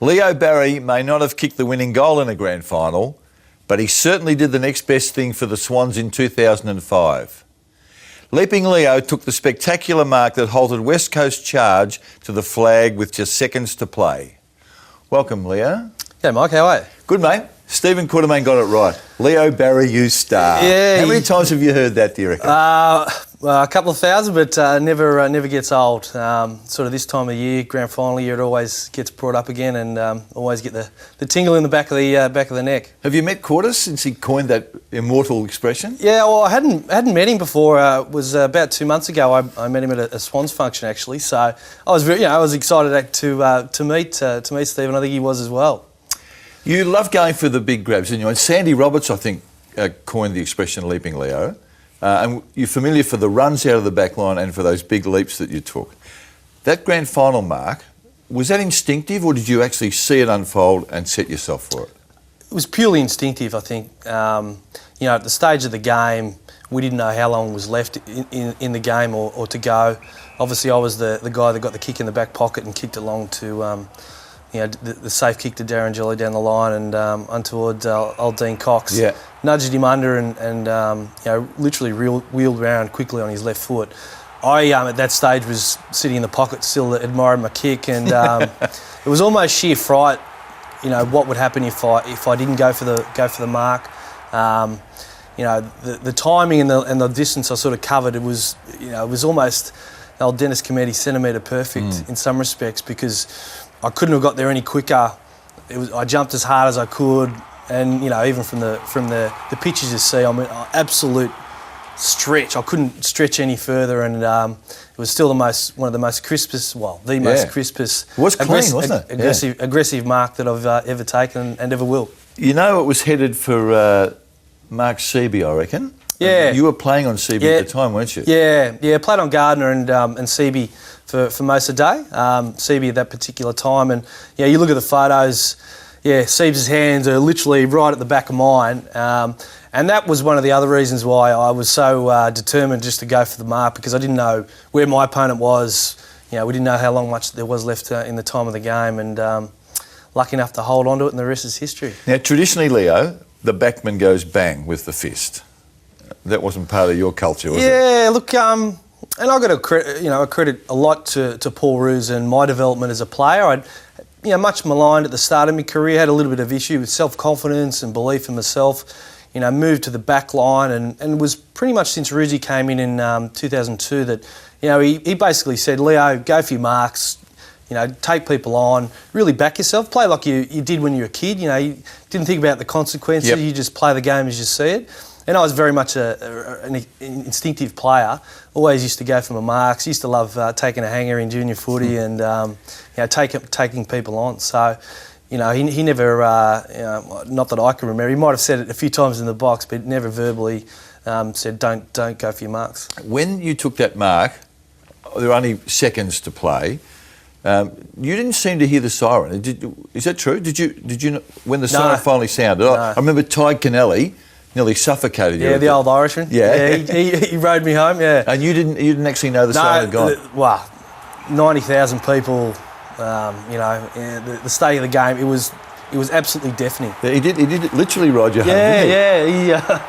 Leo Barry may not have kicked the winning goal in a grand final, but he certainly did the next best thing for the Swans in 2005. Leaping Leo took the spectacular mark that halted West Coast charge to the flag with just seconds to play. Welcome, Leo. Yeah, Mike, how are you? Good, mate. Stephen Quartermain got it right. Leo Barry, you star. Yeah. How many times have you heard that, do you reckon? A couple of thousand, but never gets old. Sort of this time of year, grand final year, it always gets brought up again, and always get the tingle in the back of the neck. Have you met Quartus since he coined that immortal expression? Yeah, well, I hadn't met him before. It was about 2 months ago. I met him at a Swans function actually. So I was excited to meet Stephen. I think he was as well. You love going for the big grabs, didn't you? And Sandy Roberts, I think, coined the expression leaping Leo. And you're familiar for the runs out of the back line and for those big leaps that you took. That grand final mark, was that instinctive or did you actually see it unfold and set yourself for it? It was purely instinctive, I think. At the stage of the game, we didn't know how long was left in the game or to go. Obviously, I was the guy that got the kick in the back pocket and kicked it along to... the safe kick to Darren Jelly down the line and untoward old Dean Cox. Yeah. Nudged him under and literally wheeled around quickly on his left foot. I, at that stage, was sitting in the pocket still admiring my kick, and it was almost sheer fright, what would happen if I didn't go for the mark. The timing and the distance I sort of covered, it was almost old Dennis Cometti centimetre perfect in some respects, because I couldn't have got there any quicker. I jumped as hard as I could, and even from the pictures you see, I'm an absolute stretch. I couldn't stretch any further, and it was still one of the most crispest, most crispest. It was clean, wasn't it? Aggressive mark that I've ever taken and ever will. It was headed for Mark Seaby, I reckon. Yeah. You were playing on Seaby at the time, weren't you? Yeah. Played on Gardner and Seaby for most of the day. Seaby at that particular time, and you look at the photos. Yeah, Seaby's hands are literally right at the back of mine, and that was one of the other reasons why I was so determined just to go for the mark, because I didn't know where my opponent was. We didn't know how much there was left in the time of the game, and lucky enough to hold on to it, and the rest is history. Now, traditionally, Leo, the backman goes bang with the fist. That wasn't part of your culture, was it? Yeah, look, and I got to credit a lot to Paul Roos and my development as a player. I'd much maligned at the start of my career, had a little bit of issue with self-confidence and belief in myself. Moved to the back line, and was pretty much since Roosie came in 2002 that he basically said, Leo, go for your marks. Take people on, really back yourself, play like you did when you were a kid. You didn't think about the consequences. Yep. You just play the game as you see it. And I was very much an instinctive player. Always used to go for my marks. Used to love taking a hanger in junior footy and taking people on. So, he never, not that I can remember. He might have said it a few times in the box, but never verbally said don't go for your marks. When you took that mark, there were only seconds to play. You didn't seem to hear the siren. Is that true? Did you? When the siren finally sounded, No. I remember Ty Kennelly nearly suffocated you. Yeah, the old Irishman. Yeah, he rode me home. Yeah, and you didn't actually know the siren had gone. 90,000 people. The state of the game. It was absolutely deafening. Yeah, he did literally ride you home. Yeah.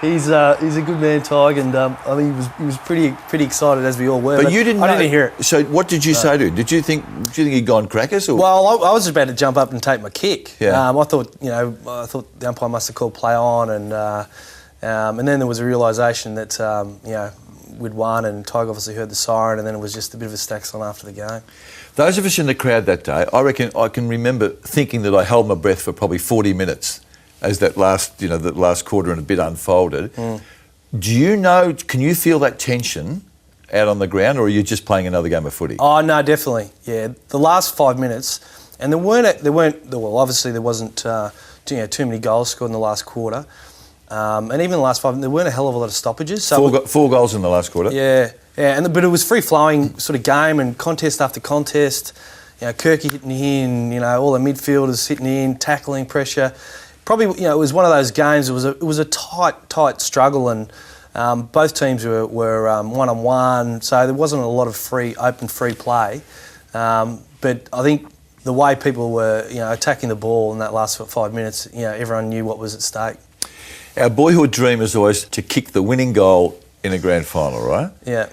He's a good man, Tig, and he was pretty excited, as we all were. But you didn't. I didn't hear it. So what did you say to him? Did you think he'd gone crackers? Or? Well, I was about to jump up and take my kick. Yeah. I thought the umpire must have called play on, and then there was a realisation that we'd won, and Tig obviously heard the siren, and then it was just a bit of a stacks on after the game. Those of us in the crowd that day, I reckon I can remember thinking that I held my breath for probably 40 minutes. As that last quarter and a bit unfolded. Do you know, can you feel that tension out on the ground, or are you just playing another game of footy? Oh, no, definitely, yeah. The last 5 minutes, and obviously there wasn't too many goals scored in the last quarter, and even the last 5, there weren't a hell of a lot of stoppages. So four goals in the last quarter? Yeah, but it was free-flowing sort of game, and contest after contest, Kirky hitting in, all the midfielders hitting in, tackling, pressure. Probably, it was one of those games. It was a tight struggle, and both teams were one-on-one, so there wasn't a lot of open free play. But I think the way people were, attacking the ball in that last 5 minutes, everyone knew what was at stake. Our boyhood dream is always to kick the winning goal in a grand final, right? Yeah.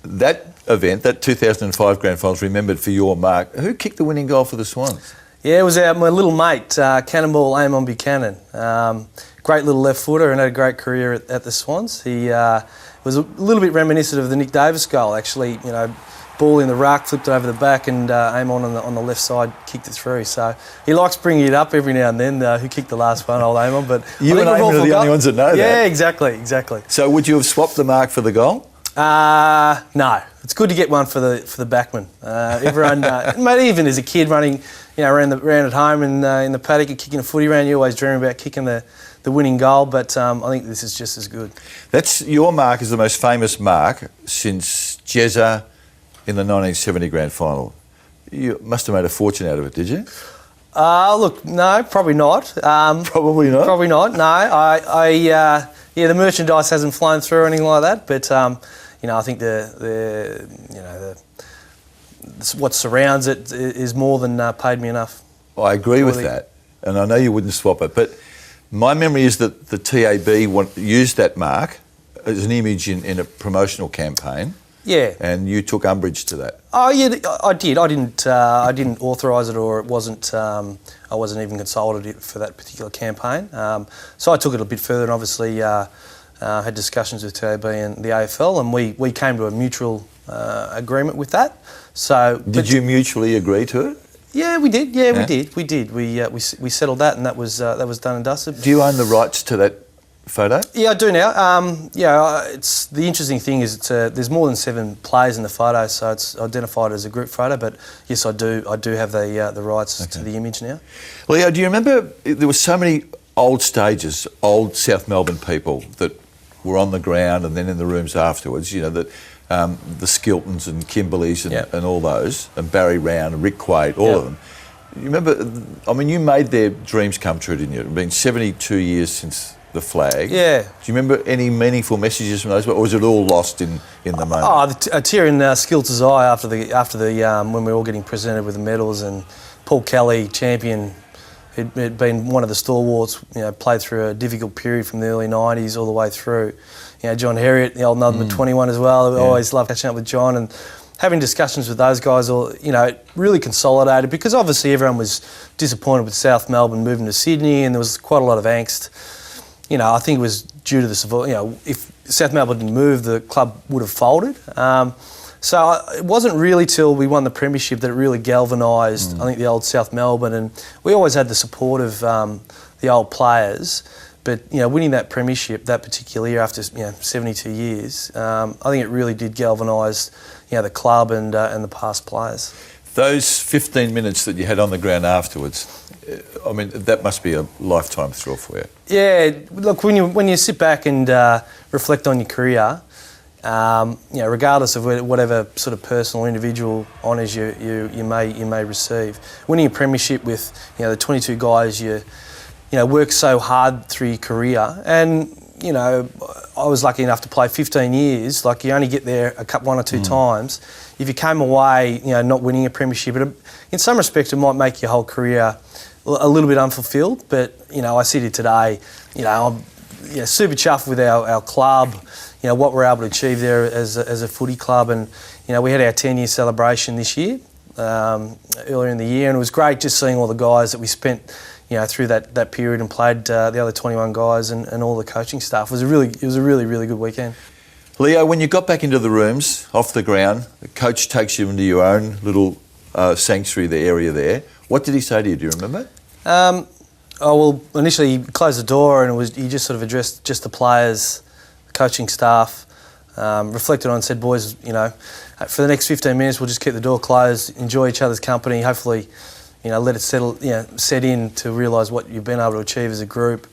That event, that 2005 grand final, is remembered for your mark. Who kicked the winning goal for the Swans? Yeah, it was my little mate, Cannonball Amon Buchanan. Great little left footer and had a great career at the Swans. He was a little bit reminiscent of the Nick Davis goal, actually. Ball in the ruck, flipped it over the back, and Amon on the left side kicked it through. So he likes bringing it up every now and then. Who kicked the last one, old Amon? But you and Amon are the only ones that know that. Yeah, exactly. So would you have swapped the mark for the goal? No. It's good to get one for the backman. Everyone, mate, even as a kid running, around at home and in the paddock and kicking a footy around, you always dream about kicking the winning goal. But I think this is just as good. That's your mark is the most famous mark since Jezza in the 1970 grand final. You must have made a fortune out of it, did you? Look, no, probably not. Probably not. Probably not. No, the merchandise hasn't flown through or anything like that. But I think what surrounds it is more than paid me enough. I agree with that, and I know you wouldn't swap it. But my memory is that the TAB used that mark as an image in a promotional campaign. Yeah. And you took umbrage to that. Oh yeah, I did. I didn't authorise it, or it wasn't. I wasn't even consulted for that particular campaign. So I took it a bit further, and obviously had discussions with TAB and the AFL, and we came to a mutual agreement with that. So did you mutually agree to it? Yeah, we did. Yeah, we did. We settled that, and that was done and dusted. Do you own the rights to that photo? Yeah, I do now. It's the interesting thing is there's more than 7 players in the photo, so it's identified as a group photo. But yes, I do have the rights to the image now. Leo, do you remember there were so many old stages, old South Melbourne people that were on the ground and then in the rooms afterwards? The Skiltons and Kimberleys and all those, and Barry Round and Rick Quaid, all of them. You remember? I mean, you made their dreams come true, didn't you? It's been 72 years since the flag. Yeah. Do you remember any meaningful messages from those, or was it all lost in the moment? Oh, a tear in Skilt's eye after the when we were all getting presented with the medals, and Paul Kelly, champion, had been one of the stalwarts. Played through a difficult period from the early '90s all the way through. John Herriot, the old number 21 as well. I always loved catching up with John and having discussions with those guys. It really consolidated, because obviously everyone was disappointed with South Melbourne moving to Sydney, and there was quite a lot of angst. I think it was due to the if South Melbourne didn't move, the club would have folded. So it wasn't really till we won the premiership that it really galvanised, I think, the old South Melbourne, and we always had the support of the old players. But winning that premiership that particular year after 72 years, I think it really did galvanise the club and the past players. Those 15 minutes that you had on the ground afterwards, I mean, that must be a lifetime thrill for you. Yeah, look, when you sit back and reflect on your career, regardless of whatever sort of personal, individual honours you may receive, winning a premiership with the 22 guys you work so hard through your career, and I was lucky enough to play 15 years. Like, you only get there one or two times. If you came away, not winning a premiership, in some respects it might make your whole career a little bit unfulfilled. But I sit here today, I'm super chuffed with our club, what we're able to achieve there as a footy club, and we had our 10-year celebration this year, earlier in the year, and it was great just seeing all the guys that we spent through that period and played the other 21 guys and all the coaching staff. It was a really good weekend. Leo, when you got back into the rooms, off the ground, the coach takes you into your own little sanctuary, the area there. What did he say to you? Do you remember? Initially he closed the door, and he just sort of addressed just the players, the coaching staff, reflected on and said, boys, for the next 15 minutes we'll just keep the door closed, enjoy each other's company, hopefully let it set in to realise what you've been able to achieve as a group,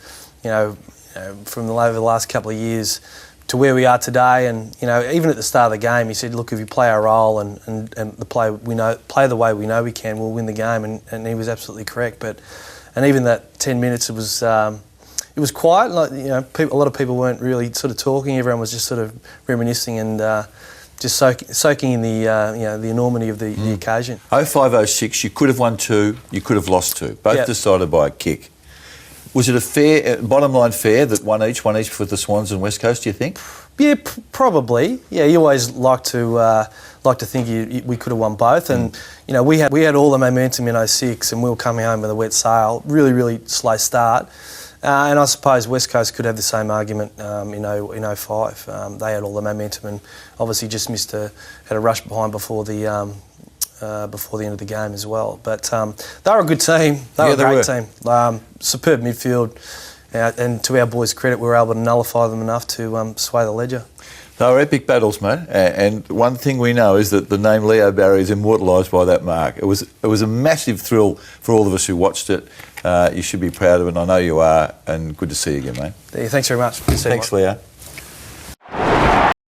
from over the last couple of years to where we are today. And even at the start of the game, he said, look, if you play our role and play the way we know we can, we'll win the game. And he was absolutely correct. And even that 10 minutes, it was quiet. Like, a lot of people weren't really sort of talking. Everyone was just sort of reminiscing and just soaking in the the enormity of the occasion. 05-06, you could have won 2, you could have lost 2, both decided by a kick. Was it a fair, bottom line fair that one each for the Swans and West Coast, do you think? Yeah, probably. Yeah, you always like to think we could have won both, and we had all the momentum in 06, and we were coming home with a wet sail. Really slow start, and I suppose West Coast could have the same argument in 05. They had all the momentum, and obviously just had a rush behind before the end of the game as well. But they were a good team. They were a great team. Superb midfield. And to our boys' credit, we were able to nullify them enough to sway the ledger. They were epic battles, mate. And one thing we know is that the name Leo Barry is immortalised by that mark. It was a massive thrill for all of us who watched it. You should be proud of it, and I know you are. And good to see you again, mate. Yeah, thanks very much. Good to see you, Thanks, Mike. Leo.